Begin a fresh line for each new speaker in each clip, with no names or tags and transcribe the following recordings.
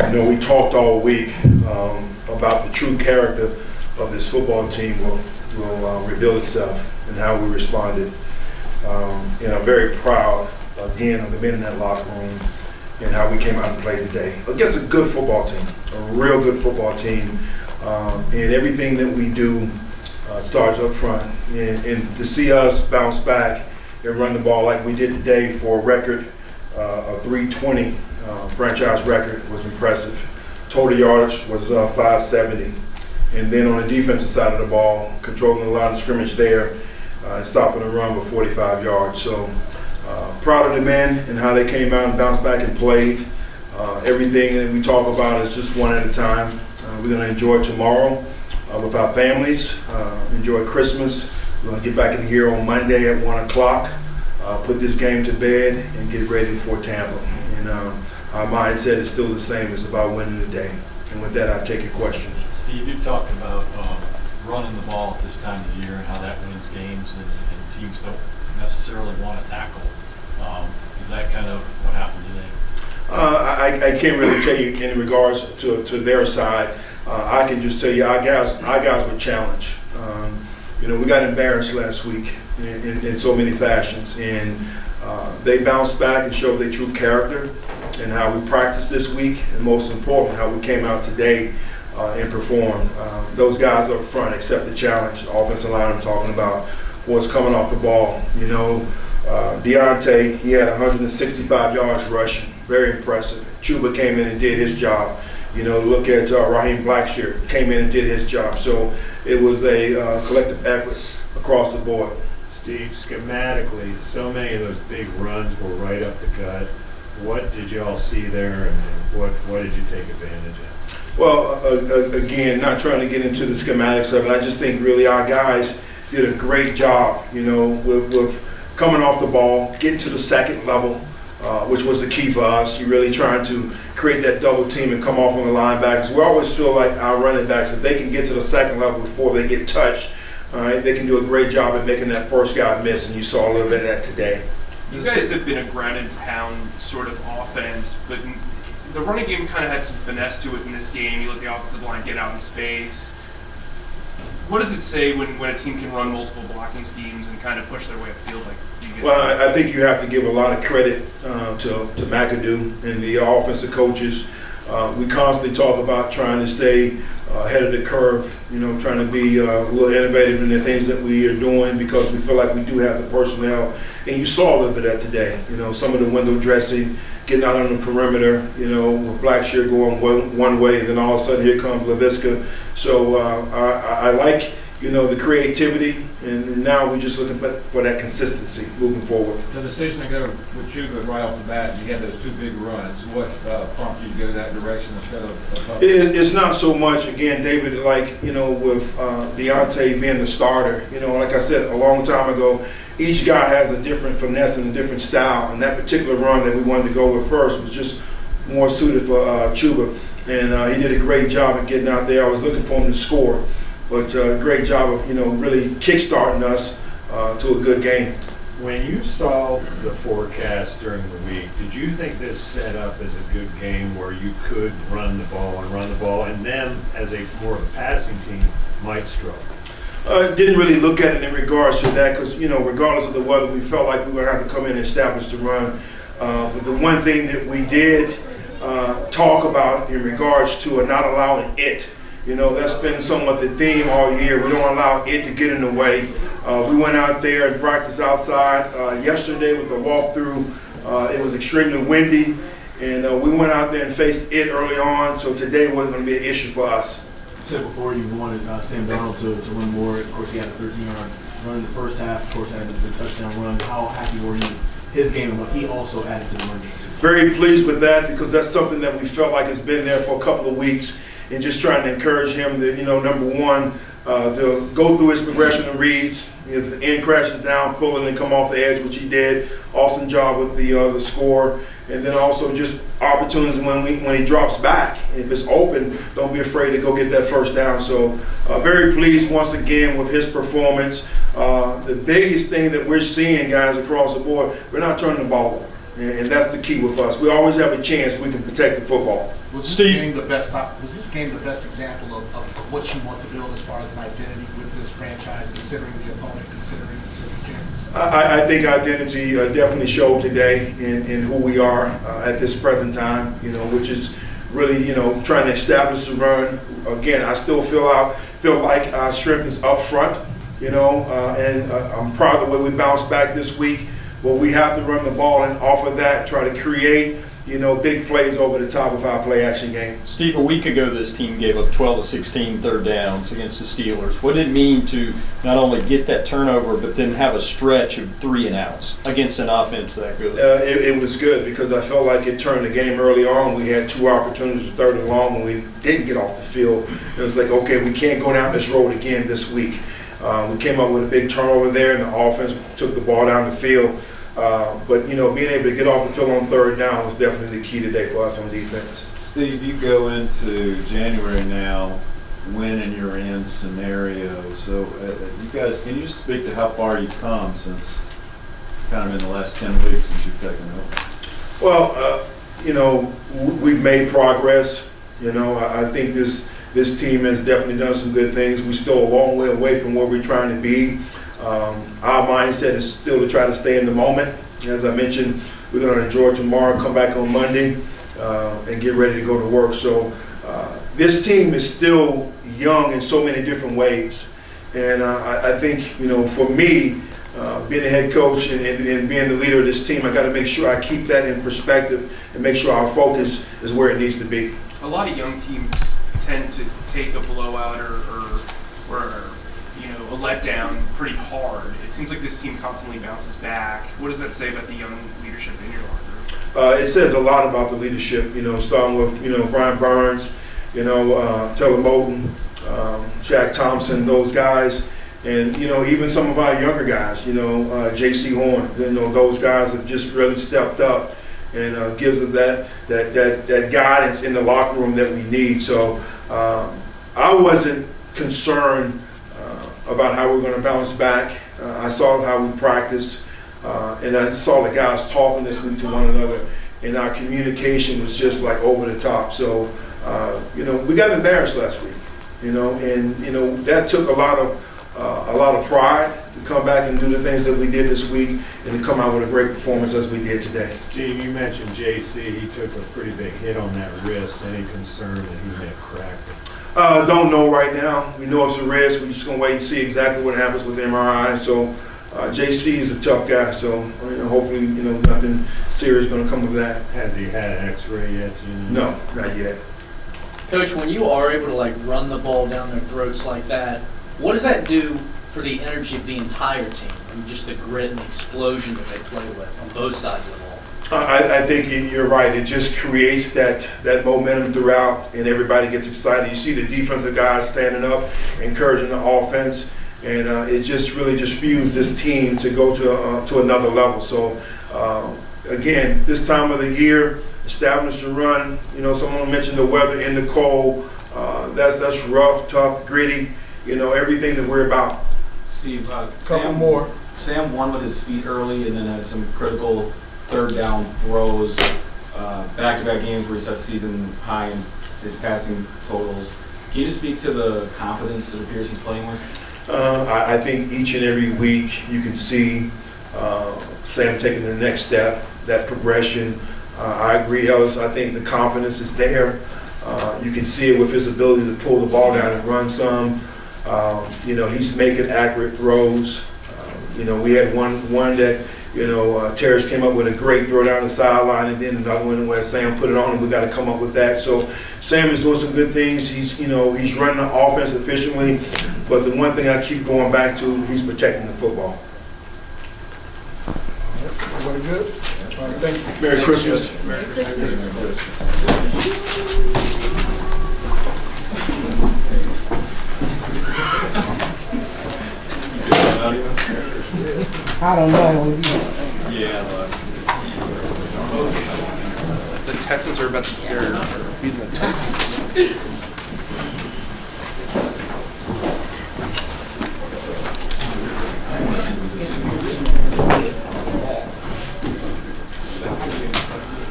We talked all week about the true character of this football team will reveal itself and how we responded. And I'm very proud, again, of the men in that locker room and how we came out and played today against a good football team, a real good football team. And everything that we do starts up front. And to see us bounce back and run the ball like we did today for a record, a 320 franchise record, was impressive. Total yardage was 570. And then on the defensive side of the ball, controlling the line of scrimmage there and stopping the run with 45 yards. So proud of the men and how they came out and bounced back and played. Everything that we talk about is just one at a time. We're going to enjoy tomorrow with our families, enjoy Christmas. We're going to get back in here on Monday at 1 o'clock, put this game to bed, and get ready for Tampa. And our mindset is still the same. It's about winning the day. And with that, I'll take your questions.
Steve, you've talked about running the ball at this time of the year and how that wins games, and teams don't necessarily want to tackle. Is that kind of what happened today?
I can't really tell you in regards to their side. I can just tell you our guys were challenged. We got embarrassed last week in so many fashions, and they bounced back and showed their true character and how we practiced this week, and most importantly, how we came out today and performed. Those guys up front accept the challenge. The offensive line I'm talking about was coming off the ball. Deontay, he had 165 yards rushing, very impressive. Chuba came in and did his job. Look at Raheem Blackshear, came in and did his job. So it was a collective effort across the board.
Steve, schematically, so many of those big runs were right up the gut. What did you all see there, and what did you take advantage of?
Well, again, not trying to get into the schematics of it, I just think really our guys did a great job, with coming off the ball, getting to the second level, which was the key for us. You're really trying to create that double team and come off on the linebackers. We always feel like our running backs, if they can get to the second level before they get touched, all right, they can do a great job at making that first guy miss, and you saw a little bit of that today.
You guys have been a ground and pound sort of offense, but the running game kind of had some finesse to it in this game. You let the offensive line get out in space. What does it say when a team can run multiple blocking schemes and kind of push their way upfield like you guys?
Well, I think you have to give a lot of credit to McAdoo and the offensive coaches. We constantly talk about trying to stay ahead of the curve, trying to be a little innovative in the things that we are doing because we feel like we do have the personnel. And you saw a little bit of that today. Some of the window dressing, getting out on the perimeter, with Blackshear going one way, and then all of a sudden here comes LaVisca. So I like, the creativity, and now we're just looking for that consistency moving forward.
The decision to go with Chuba right off the bat, you had those two big runs. What prompted you to go that direction instead of
It's not so much, again, David, like, with Deontay being the starter. Like I said a long time ago, each guy has a different finesse and a different style, and that particular run that we wanted to go with first was just more suited for Chuba, and he did a great job of getting out there. I was looking for him to score, but a great job of really kickstarting us to a good game.
When you saw the forecast during the week, did you think this set up as a good game where you could run the ball, and them as a more of a passing team might struggle?
Didn't really look at it in regards to that because, regardless of the weather, we felt like we were going to have to come in and establish the run. But the one thing that we did talk about in regards to not allowing it, that's been somewhat the theme all year. We don't allow it to get in the way. We went out there and practiced outside yesterday with the walkthrough. It was extremely windy, and we went out there and faced it early on, so today wasn't going to be an issue for us.
You said before you wanted Sam Darnold to run more. Of course, he had a 13-yard run in the first half. Of course, had the touchdown run. How happy were you with his game and what he also added to the run game?
Very pleased with that because that's something that we felt like has been there for a couple of weeks, and just trying to encourage him to, number one, to go through his progression and reads. If the end crashes down, pull it and come off the edge, which he did. Awesome job with the score. And then also just opportunities when he drops back. If it's open, don't be afraid to go get that first down. So very pleased once again with his performance. The biggest thing that we're seeing, guys, across the board, we're not turning the ball over. And that's the key with us. We always have a chance we can protect the football.
Was this
Steve?
game the best? Was this game the best example of what you want to build as far as an identity with this franchise, considering the opponent, considering the circumstances?
I think identity definitely showed today in who we are at this present time, which is really, trying to establish the run. Again, I still feel like our strength is up front, and I'm proud of the way we bounced back this week. But we have to run the ball and off of that try to create, big plays over the top of our play action game.
Steve, a week ago this team gave up 12 of 16 third downs against the Steelers. What did it mean to not only get that turnover, but then have a stretch of 3 and outs against an offense that good?
It was good because I felt like it turned the game early on. We had 2 opportunities, 3rd and long, when we didn't get off the field. It was like, okay, we can't go down this road again this week. We came up with a big turnover there, and the offense took the ball down the field. But being able to get off the field on 3rd down was definitely the key today for us on defense.
Steve, you go into January now, win and you're in scenario. So, you guys, can you just speak to how far you've come since kind of in the last 10 weeks since you've taken over?
Well, we've made progress. I think this team has definitely done some good things. We're still a long way away from where we're trying to be. Our mindset is still to try to stay in the moment. As I mentioned, we're going to enjoy tomorrow, come back on Monday, and get ready to go to work. So this team is still young in so many different ways. And I think, for me, being a head coach and being the leader of this team, I got to make sure I keep that in perspective and make sure our focus is where it needs to be.
A lot of young teams tend to take a blowout or a letdown pretty hard. It seems like this team constantly bounces back. What does that say about the young leadership in your locker room?
It says a lot about the leadership, starting with, Brian Burns, Taylor Moton, Shaq Thompson, those guys. And, even some of our younger guys, J.C. Horn, those guys have just really stepped up and gives us that guidance in the locker room that we need. So I wasn't concerned about how we're going to bounce back. I saw how we practiced, and I saw the guys talking this week to one another, and our communication was just like over the top. So, we got embarrassed last week, and that took a lot of pride to come back and do the things that we did this week and to come out with a great performance as we did today.
Steve, you mentioned JC. He took a pretty big hit on that wrist. Any concern that he may have cracked it?
Don't know right now. We know it's a risk. We're just going to wait and see exactly what happens with the MRI. So JC is a tough guy. So hopefully, nothing serious going to come of that.
Has he had an X-ray yet?
No, not yet.
Coach, when you are able to run the ball down their throats like that, what does that do for the energy of the entire team and just the grit and the explosion that they play with on both sides of the ball?
I think you're right. It just creates that momentum throughout, and everybody gets excited. You see the defensive guys standing up, encouraging the offense, and it just really just fuels this team to go to another level. So again, this time of the year, establish the run. Someone mentioned the weather in the cold. That's rough, tough, gritty. Everything that we're about.
Steve, Sam won with his feet early and then had some critical 3rd down throws, back-to-back games where he set season high in his passing totals. Can you just speak to the confidence it appears he's playing with?
I think each and every week you can see Sam taking the next step, that progression. I agree, Ellis. I think the confidence is there. You can see it with his ability to pull the ball down and run some. He's making accurate throws. We had one that, Terrace came up with a great throw down the sideline, and then another one where Sam put it on, and we got to come up with that. So Sam is doing some good things. He's running the offense efficiently, but the one thing I keep going back to, he's protecting the football.
Everybody good? All right, thank you.
Merry Christmas.
Merry Christmas.
I don't know.
The Texans are about to beating the Titans.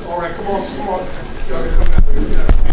All right, come on. Y'all can come out.